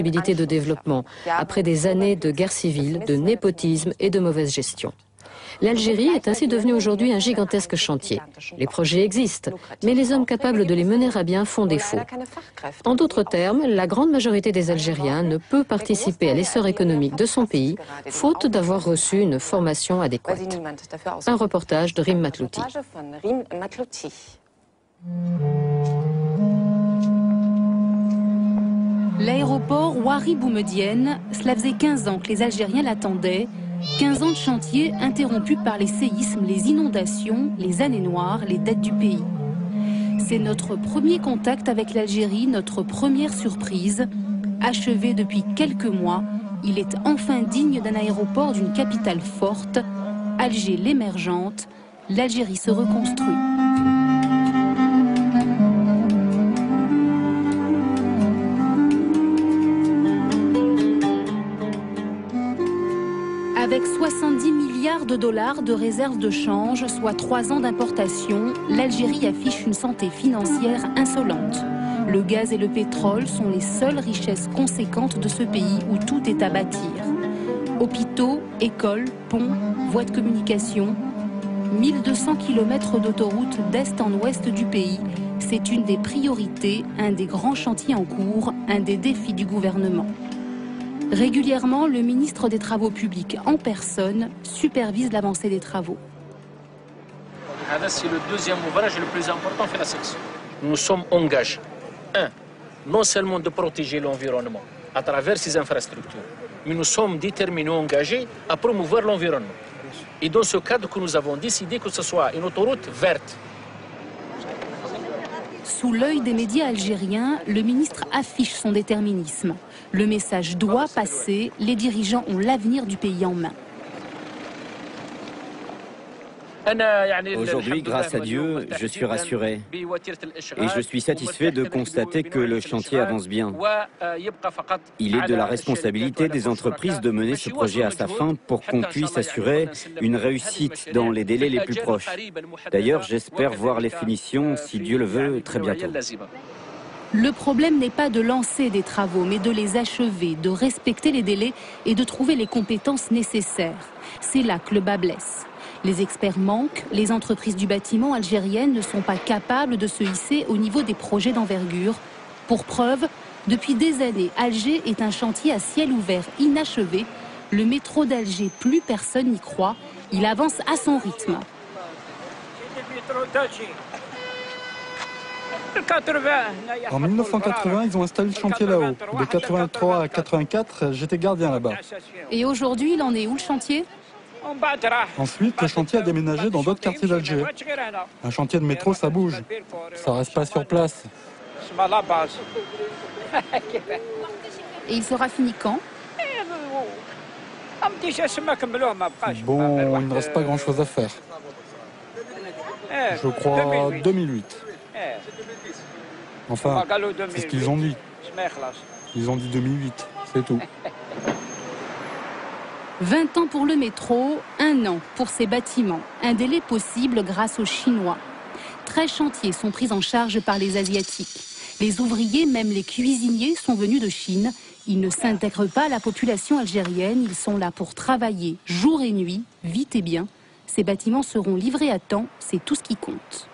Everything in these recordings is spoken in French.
possibilités de développement, après des années de guerre civile, de népotisme et de mauvaise gestion. L'Algérie est ainsi devenue aujourd'hui un gigantesque chantier. Les projets existent, mais les hommes capables de les mener à bien font défaut. En d'autres termes, la grande majorité des Algériens ne peut participer à l'essor économique de son pays, faute d'avoir reçu une formation adéquate. Un reportage de Rim Matlouti. L'aéroport Ouari Boumedienne, cela faisait 15 ans que les Algériens l'attendaient. 15 ans de chantier interrompus par les séismes, les inondations, les années noires, les dettes du pays. C'est notre premier contact avec l'Algérie, notre première surprise. Achevé depuis quelques mois, il est enfin digne d'un aéroport d'une capitale forte. Alger l'émergente, l'Algérie se reconstruit. Avec 70 milliards de dollars de réserves de change, soit 3 ans d'importation, l'Algérie affiche une santé financière insolente. Le gaz et le pétrole sont les seules richesses conséquentes de ce pays où tout est à bâtir. Hôpitaux, écoles, ponts, voies de communication. 1200 km d'autoroutes d'est en ouest du pays. C'est une des priorités, un des grands chantiers en cours, un des défis du gouvernement. Régulièrement, le ministre des Travaux publics en personne supervise l'avancée des travaux. C'est le deuxième ouvrage le plus important de la section. Nous sommes engagés, non seulement de protéger l'environnement à travers ces infrastructures, mais nous sommes déterminés, engagés à promouvoir l'environnement. Et dans ce cadre que nous avons décidé que ce soit une autoroute verte. Sous l'œil des médias algériens, le ministre affiche son déterminisme. Le message doit passer, les dirigeants ont l'avenir du pays en main. Aujourd'hui, grâce à Dieu, je suis rassuré et je suis satisfait de constater que le chantier avance bien. Il est de la responsabilité des entreprises de mener ce projet à sa fin pour qu'on puisse assurer une réussite dans les délais les plus proches. D'ailleurs, j'espère voir les finitions, si Dieu le veut, très bientôt. Le problème n'est pas de lancer des travaux, mais de les achever, de respecter les délais et de trouver les compétences nécessaires. C'est là que le bât blesse. Les experts manquent, les entreprises du bâtiment algériennes ne sont pas capables de se hisser au niveau des projets d'envergure. Pour preuve, depuis des années, Alger est un chantier à ciel ouvert inachevé. Le métro d'Alger, plus personne n'y croit. Il avance à son rythme. En 1980, ils ont installé le chantier là-haut. De 83 à 84, j'étais gardien là-bas. Et aujourd'hui, il en est où le chantier ? Ensuite, le chantier a déménagé dans d'autres quartiers d'Alger. Un chantier de métro, ça bouge. Ça reste pas sur place. Et il sera fini quand ? Bon, il ne reste pas grand-chose à faire. Je crois 2008. Enfin, c'est ce qu'ils ont dit. Ils ont dit 2008, c'est tout. 20 ans pour le métro, 1 an pour ces bâtiments. Un délai possible grâce aux Chinois. 13 chantiers sont pris en charge par les Asiatiques. Les ouvriers, même les cuisiniers, sont venus de Chine. Ils ne s'intègrent pas à la population algérienne. Ils sont là pour travailler jour et nuit, vite et bien. Ces bâtiments seront livrés à temps. C'est tout ce qui compte.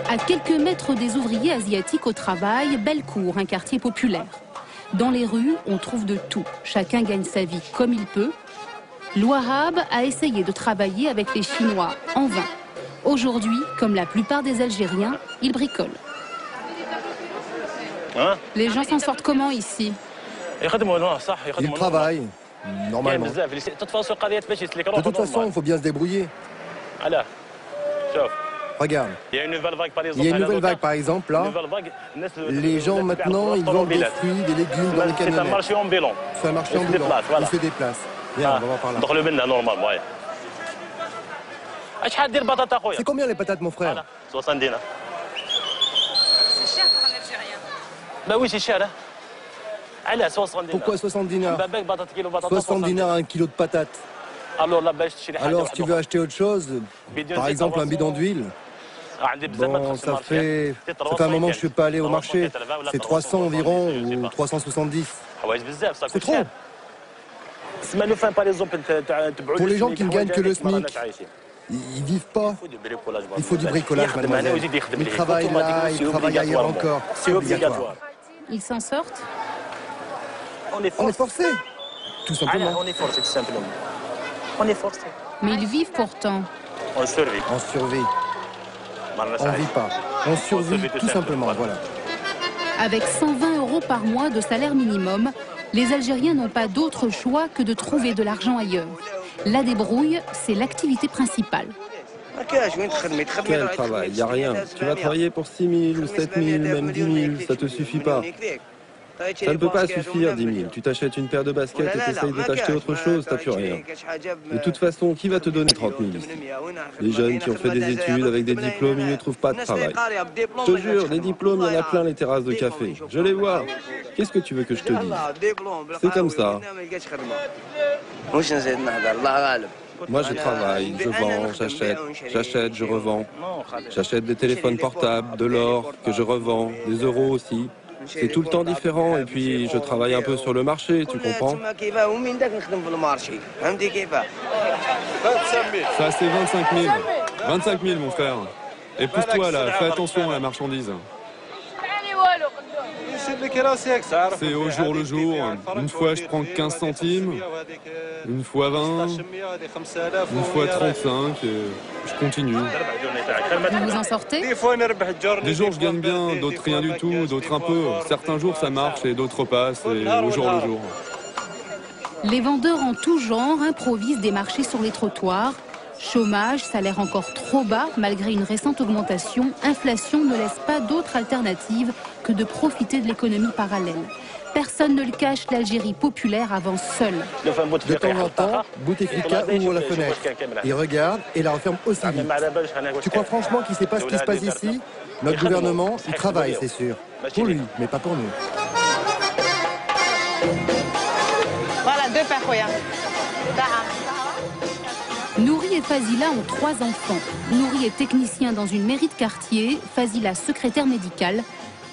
À quelques mètres des ouvriers asiatiques au travail, Bellecour, un quartier populaire. Dans les rues, on trouve de tout. Chacun gagne sa vie comme il peut. L'Ouahab a essayé de travailler avec les Chinois en vain. Aujourd'hui, comme la plupart des Algériens, il bricole. Les gens s'en sortent comment ici? Ils travaillent, normalement. De toute façon, il faut bien se débrouiller. Regarde, il y a une nouvelle vague par exemple là. Les gens maintenant, ils vendent des fruits, des légumes dans les camionnettes. C'est un marché ambulant. C'est un marché ambulant, ils se déplacent. Viens, on va voir par là. C'est combien les patates mon frère? 70 dinars. C'est cher pour un Algérien. Bah oui, c'est cher. Hein. 70 Pourquoi 70 dinars? 60 dinars un kilo de patates. Alors si tu veux acheter autre chose, par exemple un bidon d'huile. Bon, ça fait un moment que je ne suis pas allé au marché. C'est 300 environ ou 370. C'est trop. Pour les gens qui ne gagnent que le SMIC, ils vivent pas. Il faut du bricolage, mademoiselle. Ils travaillent là, ils travaillent ailleurs encore. C'est obligatoire. Ils s'en sortent? On est forcé, tout simplement. On est forcé, tout simplement. On est forcé. Mais ils vivent pourtant. On survit. On survit. On ne vit pas. On survit tout simplement, voilà. Avec 120 € par mois de salaire minimum, les Algériens n'ont pas d'autre choix que de trouver de l'argent ailleurs. La débrouille, c'est l'activité principale. Quel travail? Il n'y a rien. Tu vas travailler pour 6 000 ou 7 000, même 10 000, ça ne te suffit pas. Ça ne peut pas suffire, 10 000. Tu t'achètes une paire de baskets et tu essayes de t'acheter autre chose, t'as plus rien. De toute façon, qui va te donner 30 000 ici? Les jeunes qui ont fait des études avec des diplômes, ils ne trouvent pas de travail. Je te jure, des diplômes, il y en a plein les terrasses de café. Je les vois. Qu'est-ce que tu veux que je te dise? C'est comme ça. Moi, je travaille, je vends, j'achète, je revends. J'achète des téléphones portables, de l'or, que je revends, des euros aussi. C'est tout le temps différent et puis je travaille un peu sur le marché, tu comprends? Ça, c'est 25 000. 25 000, mon frère. Et pousse-toi là, fais attention à la marchandise. C'est au jour le jour. Une fois, je prends 15 centimes. Une fois 20. Une fois 35. Et je continue. Vous vous en sortez? Des jours, je gagne bien, d'autres rien du tout, d'autres un peu. Certains jours, ça marche et d'autres passent. Et au jour le jour. Les vendeurs en tout genre improvisent des marchés sur les trottoirs. Chômage, salaire encore trop bas malgré une récente augmentation, inflation ne laisse pas d'autre alternative que de profiter de l'économie parallèle. Personne ne le cache, l'Algérie populaire avance seule. De temps en temps, Bouteflika ouvre la fenêtre. Il regarde et la referme aussi vite. Tu crois franchement qu'il ne sait pas ce qui se passe ici? Notre gouvernement, il travaille, c'est sûr. Pour lui, mais pas pour nous. Voilà, 2 pakoya. Nouri et Fazila ont 3 enfants. Nouri est technicien dans une mairie de quartier, Fazila secrétaire médicale.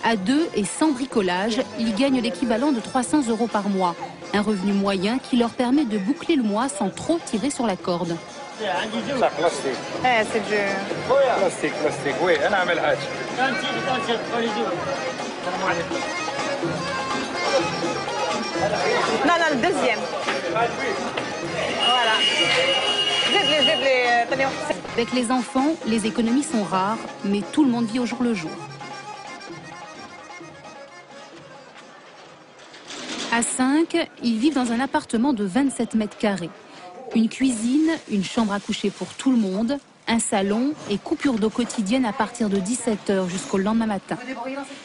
À 2 et sans bricolage, ils gagnent l'équivalent de 300 € par mois. Un revenu moyen qui leur permet de boucler le mois sans trop tirer sur la corde. C'est du plastique, oui. Non, le deuxième. Voilà. Avec les enfants, les économies sont rares, mais tout le monde vit au jour le jour. À 5, ils vivent dans un appartement de 27 mètres carrés. Une cuisine, une chambre à coucher pour tout le monde, un salon et coupure d'eau quotidienne à partir de 17 h jusqu'au lendemain matin.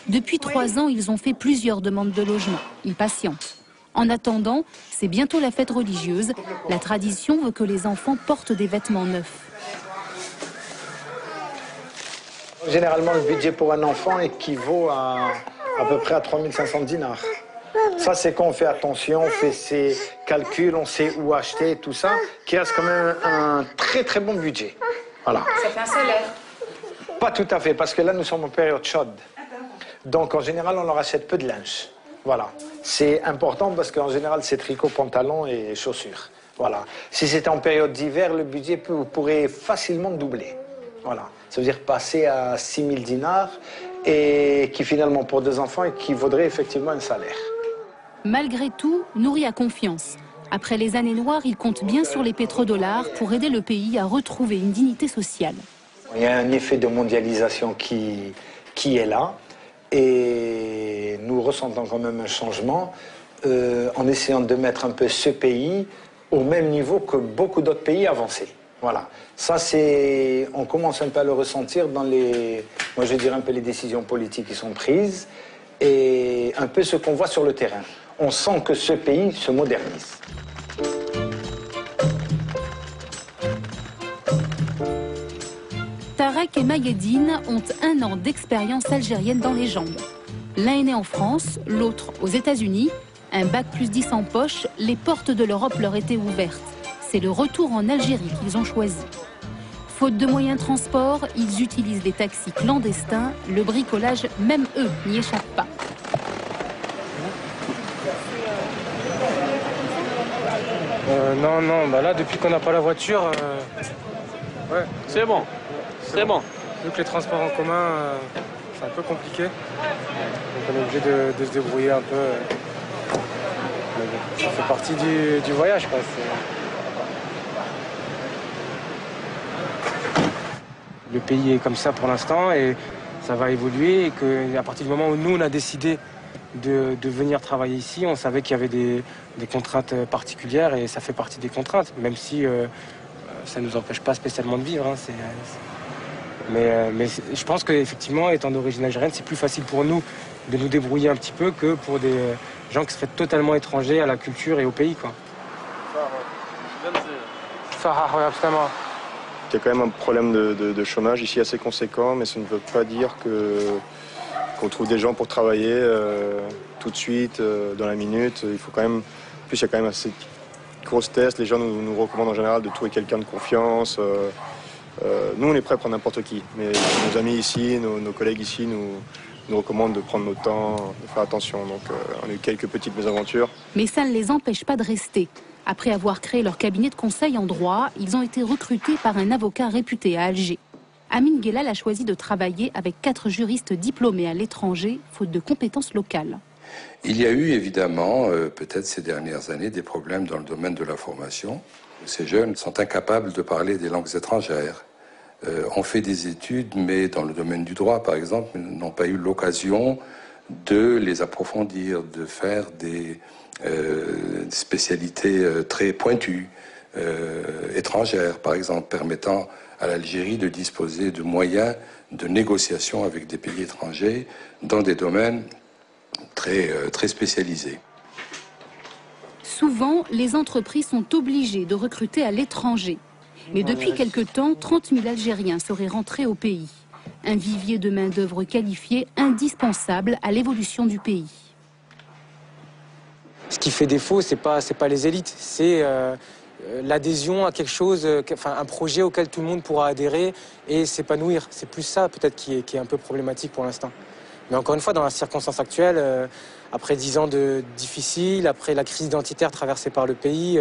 Depuis 3 ans, ils ont fait plusieurs demandes de logement. Ils patientent. En attendant, c'est bientôt la fête religieuse. La tradition veut que les enfants portent des vêtements neufs. Généralement, le budget pour un enfant équivaut à peu près à 3500 dinars. Ça, c'est quand on fait attention, on fait ses calculs, on sait où acheter, tout ça, qui reste quand même un très très bon budget. Voilà. Ça fait un salaire? Pas tout à fait, parce que là, nous sommes en période chaude. Donc, en général, on leur achète peu de linge. Voilà. C'est important parce qu'en général, c'est tricot, pantalon et chaussures. Voilà. Si c'était en période d'hiver, le budget pourrait facilement doubler. Voilà. Ça veut dire passer à 6000 dinars et qui finalement, pour 2 enfants, équivaudrait effectivement un salaire. Malgré tout, Nouri a confiance. Après les années noires, il compte bien sur les pétrodollars pour aider le pays à retrouver une dignité sociale. Il y a un effet de mondialisation qui est là. Et nous ressentons quand même un changement en essayant de mettre un peu ce pays au même niveau que beaucoup d'autres pays avancés. Voilà. Ça, c'est... On commence un peu à le ressentir dans les... Moi, je dirais un peu les décisions politiques qui sont prises et un peu ce qu'on voit sur le terrain. On sent que ce pays se modernise. Tarek et Mayedine ont 1 an d'expérience algérienne dans les jambes. L'un est né en France, l'autre aux États-Unis. Un bac+10 en poche, les portes de l'Europe leur étaient ouvertes. C'est le retour en Algérie qu'ils ont choisi. Faute de moyens de transport, ils utilisent les taxis clandestins. Le bricolage, même eux, n'y échappent pas. Non, bah là, depuis qu'on n'a pas la voiture, ouais. C'est bon, c'est bon. Vu que les transports en commun, c'est un peu compliqué. Donc on est obligé de se débrouiller un peu. Mais bon, ça fait partie du voyage, quoi. Le pays est comme ça pour l'instant et ça va évoluer. Et qu'à partir du moment où nous, on a décidé de venir travailler ici, on savait qu'il y avait des contraintes particulières et ça fait partie des contraintes, même si ça ne nous empêche pas spécialement de vivre. Hein, mais je pense qu'effectivement, étant d'origine algérienne, c'est plus facile pour nous de nous débrouiller un petit peu que pour des gens qui seraient totalement étrangers à la culture et au pays, quoi. Il y a quand même un problème de chômage ici assez conséquent, mais ça ne veut pas dire qu'on trouve des gens pour travailler tout de suite, dans la minute. Il faut quand même, en plus, il y a quand même assez de grosses tests. Les gens nous recommandent en général de trouver quelqu'un de confiance. Nous, on est prêts à prendre n'importe qui, mais nos amis ici, nos collègues ici nous recommandent de prendre notre temps, de faire attention. Donc, on a eu quelques petites mésaventures. Mais ça ne les empêche pas de rester. Après avoir créé leur cabinet de conseil en droit, ils ont été recrutés par un avocat réputé à Alger. Amine Guellal a choisi de travailler avec 4 juristes diplômés à l'étranger, faute de compétences locales. Il y a eu évidemment, peut-être ces dernières années, des problèmes dans le domaine de la formation. Ces jeunes sont incapables de parler des langues étrangères. Ont fait des études, mais dans le domaine du droit, par exemple, n'ont pas eu l'occasion de les approfondir, de faire des spécialités très pointues, étrangères, par exemple, permettant à l'Algérie de disposer de moyens de négociation avec des pays étrangers dans des domaines très spécialisés. Souvent, les entreprises sont obligées de recruter à l'étranger. Mais depuis quelque temps, 30 000 Algériens seraient rentrés au pays. Un vivier de main-d'œuvre qualifiée indispensable à l'évolution du pays. Ce qui fait défaut, c'est pas les élites, c'est l'adhésion à quelque chose, un projet auquel tout le monde pourra adhérer et s'épanouir. C'est plus ça peut-être qui est un peu problématique pour l'instant. Mais encore une fois, dans la circonstance actuelle, après 10 ans de difficiles, après la crise identitaire traversée par le pays,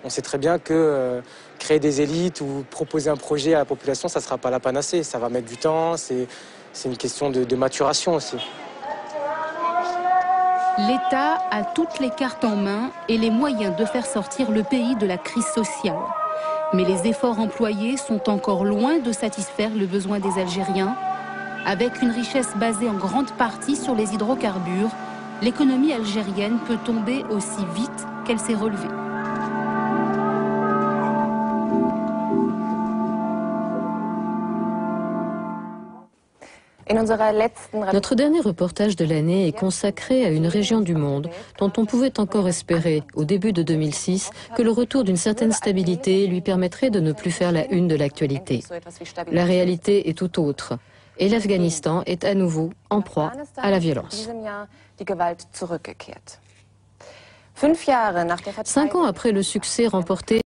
on sait très bien que créer des élites ou proposer un projet à la population, ça ne sera pas la panacée. Ça va mettre du temps, c'est une question de maturation aussi. L'État a toutes les cartes en main et les moyens de faire sortir le pays de la crise sociale. Mais les efforts employés sont encore loin de satisfaire le besoin des Algériens. Avec une richesse basée en grande partie sur les hydrocarbures, l'économie algérienne peut tomber aussi vite qu'elle s'est relevée. Notre dernier reportage de l'année est consacré à une région du monde dont on pouvait encore espérer, au début de 2006, que le retour d'une certaine stabilité lui permettrait de ne plus faire la une de l'actualité. La réalité est tout autre, et l'Afghanistan est à nouveau en proie à la violence. 5 ans après le succès remporté